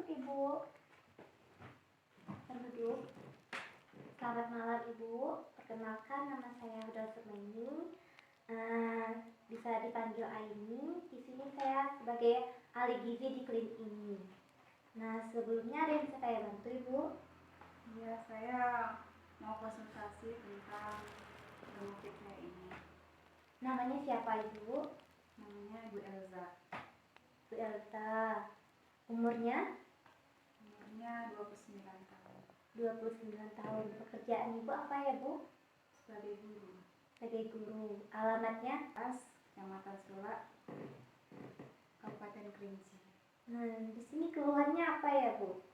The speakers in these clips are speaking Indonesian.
Ibu. Berduduk. Selamat malam Ibu. Perkenalkan, nama saya Huda Surmaini. Bisa dipanggil Aini. Di sini saya sebagai ahli gizi di klinik ini. Nah, sebelumnya ada yang bisa saya bantu Ibu? Ya, saya mau konsultasi tentang penyakit saya ini. Namanya siapa Ibu? Namanya Ibu Elza. Bu Elsa. Umurnya? Umurnya 29 tahun. 29 tahun. Pekerjaan Ibu apa ya Bu? Sebagai guru. Sebagai guru. Alamatnya? Kecamatan Sulak, Kabupaten Kerinci. Nah, di sini keluhannya apa ya Bu?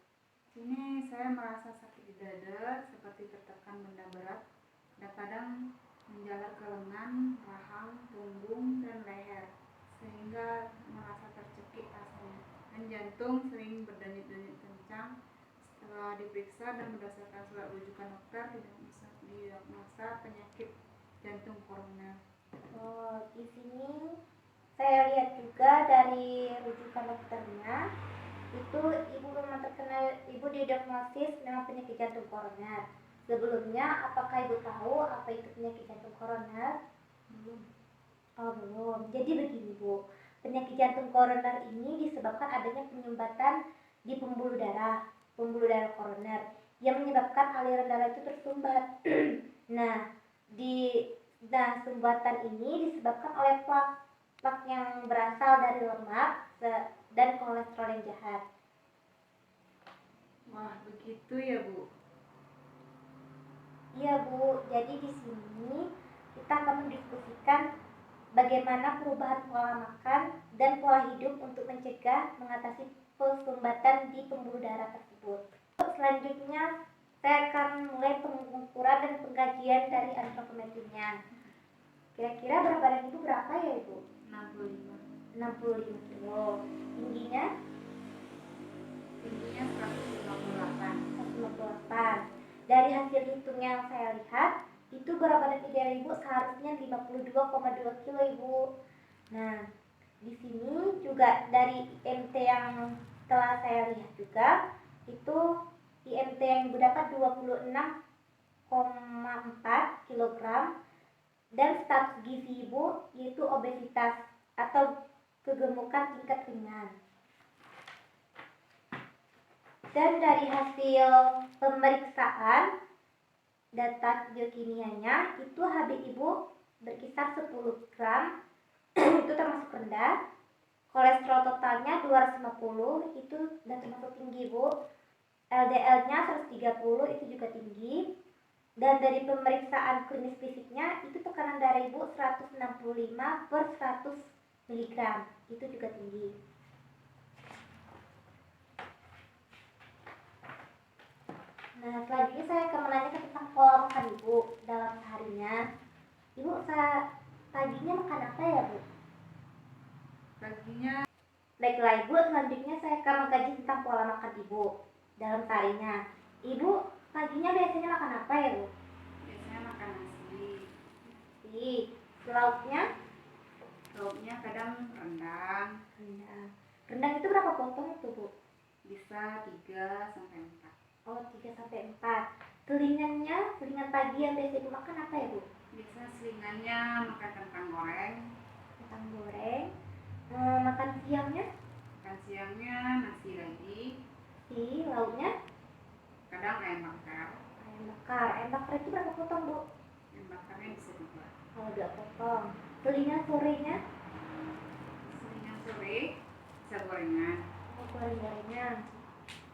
Sini saya merasa sakit di dada, seperti tertekan benda berat, dan kadang menjalar ke lengan, rahang, punggung, dan leher, sehingga merasa tercekik rasanya. Dan jantung sering berdenyut-denyut kencang. Setelah diperiksa dan berdasarkan surat rujukan dokter, didiagnosa penyakit jantung koroner. Oh, di sini saya lihat juga dari rujukan dokternya itu Ibu memang terkena, Ibu didiagnosis dengan penyakit jantung koroner. Sebelumnya, apakah Ibu tahu apa itu penyakit jantung koroner? Belum. Oh, belum. Jadi begini Bu, penyakit jantung koroner ini disebabkan adanya penyumbatan di pembuluh darah koroner yang menyebabkan aliran darah itu tersumbat. Nah, sumbatan ini disebabkan oleh plak yang berasal dari lemak dan kolesterol yang jahat. Wah, begitu ya Bu. Iya Bu, jadi di sini kita akan mendiskusikan bagaimana perubahan pola makan dan pola hidup untuk mencegah mengatasi sumbatan di pembuluh darah tersebut. Selanjutnya saya akan mulai pengukuran dan pengkajian dari antropometrinya. Kira-kira berat badan Ibu berapa ya Ibu? 65. 65 kilo. Tingginya? Tingginya 158. 158. Dari hasil hitung yang saya lihat, itu berat badan ideal Ibu seharusnya 52,2 kilo Ibu. Nah, di sini juga dari IMT yang telah saya lihat juga, itu IMT yang Ibu dapat 26,4 kg dan status gizi Ibu yaitu obesitas atau kegemukan tingkat ringan. Dan dari hasil pemeriksaan data biokimianya itu HB Ibu berkisar 10 gram itu termasuk rendah. Kolesterol totalnya 250 itu sudah termasuk tinggi Bu. LDL-nya 130 itu juga tinggi. Dan dari pemeriksaan klinis fisiknya itu tekanan darah Ibu 165/100 mg itu juga tinggi. Nah, selanjutnya saya akan menanyakan tentang pola makan Ibu dalam seharinya. Ibu paginya makan apa ya Bu? Paginya. Baiklah Ibu, selanjutnya saya akan mengkaji tentang pola makan Ibu dalam seharinya. Ibu paginya biasanya makan apa ya Bu? Biasanya makan nasi. Lauknya? Lauknya kadang rendang. Rendang itu berapa potong itu Bu? Bisa 3-4. Oh, 3-4. Selingan pagi yang biasa Ibu makan apa ya Bu? Biasa selingannya makan kentang goreng. Kentang goreng. Makan siangnya? Makan siangnya nasi lagi. Lauknya? Kadang ayam bakar. Ayam bakar itu berapa potong Bu? Ayam bakarnya bisa 2. Oh, 2 potong. Selingan sorenya? Selingan sore bisa gorengan. Oh, gorengan.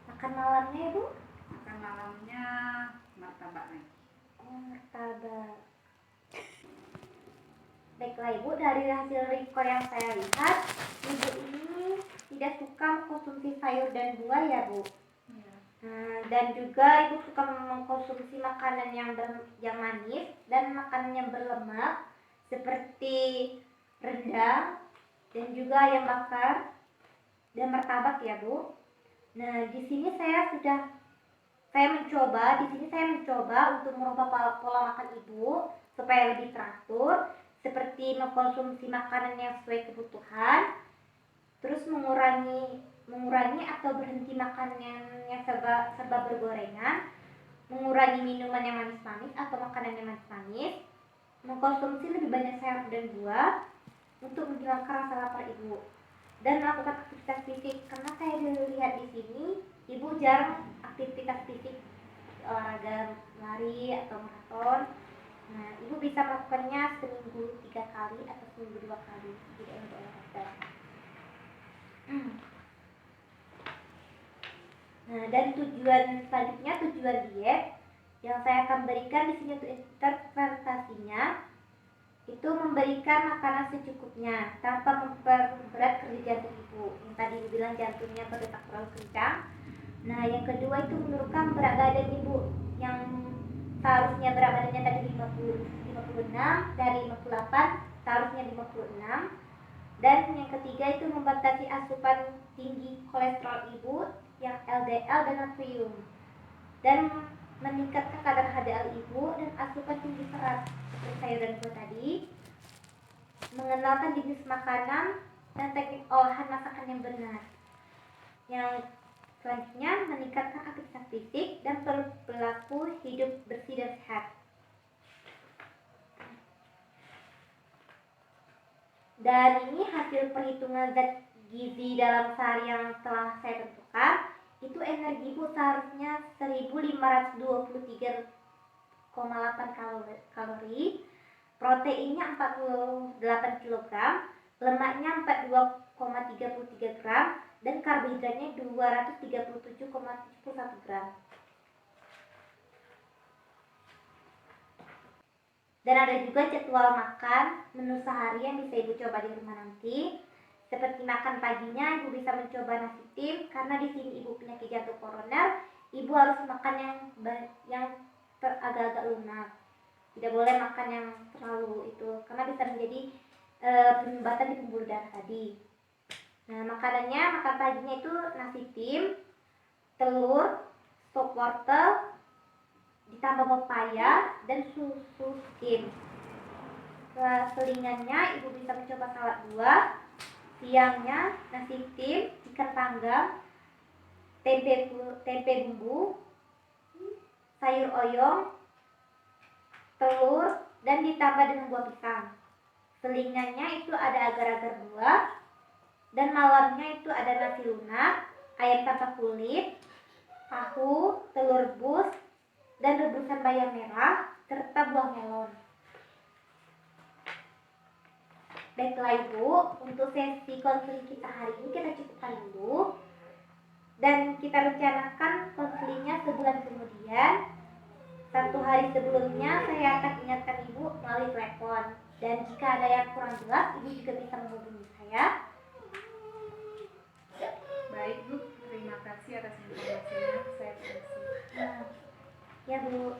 Makan malamnya Ibu? Makan malamnya martabak lagi. Oh, martabak. Baiklah Ibu, dari hasil rekor yang saya lihat, Ibu ini tidak suka mengkonsumsi sayur dan buah ya Bu? Iya. Dan juga Ibu suka mengkonsumsi makanan yang manis dan makanan yang berlemak seperti rendang dan juga ayam bakar dan martabak ya Bu. Nah, di sini saya mencoba untuk merubah pola makan Ibu supaya lebih teratur, seperti mengkonsumsi makanan yang sesuai kebutuhan, terus mengurangi mengurangi atau berhenti makanan yang serba bergorengan, mengurangi minuman yang manis-manis atau makanan yang manis-manis, mengkonsumsi lebih banyak sayur dan buah untuk menghilangkan rasa lapar ibu, dan melakukan aktivitas fisik. Karena saya lihat di sini ibu jarang aktivitas fisik, olahraga lari atau maraton. Nah, ibu bisa melakukannya seminggu 3 kali atau seminggu 2 kali, tidak untuk olahraga. Nah, dan tujuan selanjutnya, tujuan diet yang saya akan berikan di sini untuk interpretasinya itu memberikan makanan secukupnya tanpa memperberat kerja jantung ibu. Yang tadi ibu bilang jantungnya berdetak terlalu kencang. Nah, yang kedua itu menurunkan berat badan ibu yang seharusnya berat badannya tadi 56 dari 58 seharusnya 56. Dan yang ketiga itu membatasi asupan tinggi kolesterol ibu yang LDL dan natrium, dan meningkatkan kadar HDL ibu dan asupan tinggi serat seperti sayur dan buah tadi, mengenalkan jenis makanan dan teknik olahan masakan yang benar. Yang selanjutnya meningkatkan aktivitas fisik dan perilaku hidup bersih dan sehat. Dan ini hasil perhitungan zat gizi dalam sehari yang telah saya tentukan. Itu energi ibu seharusnya 1523,8 kalori, proteinnya 48 kg, lemaknya 42,33 gram, dan karbohidratnya 237,71 gram. Dan ada juga jadwal makan menu sehari yang bisa ibu coba di rumah nanti. Seperti makan paginya, ibu bisa mencoba nasi tim, karena di sini ibu penyakit jantung koroner, ibu harus makan yang agak-agak lunak. Tidak boleh makan yang terlalu itu, karena bisa menjadi penyumbatan di pembuluh darah tadi. Nah, makanannya, makan paginya itu nasi tim, telur, sop wortel, ditambah pepaya dan susu skim. Selingannya ibu bisa mencoba salad buah. Siangnya nasi tim, ikan panggang, tempe bumbu, sayur oyong, telur, dan ditambah dengan buah pisang. Selingannya itu ada agar-agar buah. Dan malamnya itu ada nasi lunak, ayam tanpa kulit, tahu, telur rebus, dan rebusan bayam merah serta buah melon. Baiklah ibu, untuk sesi konseling kita hari ini kita cukupkan dulu, dan kita rencanakan konselingnya sebulan kemudian. 1 hari sebelumnya saya akan ingatkan ibu melalui telepon, dan jika ada yang kurang jelas ibu juga bisa menghubungi saya. Baik Bu, terima kasih atas informasinya. Saya permisi. Ya Bu.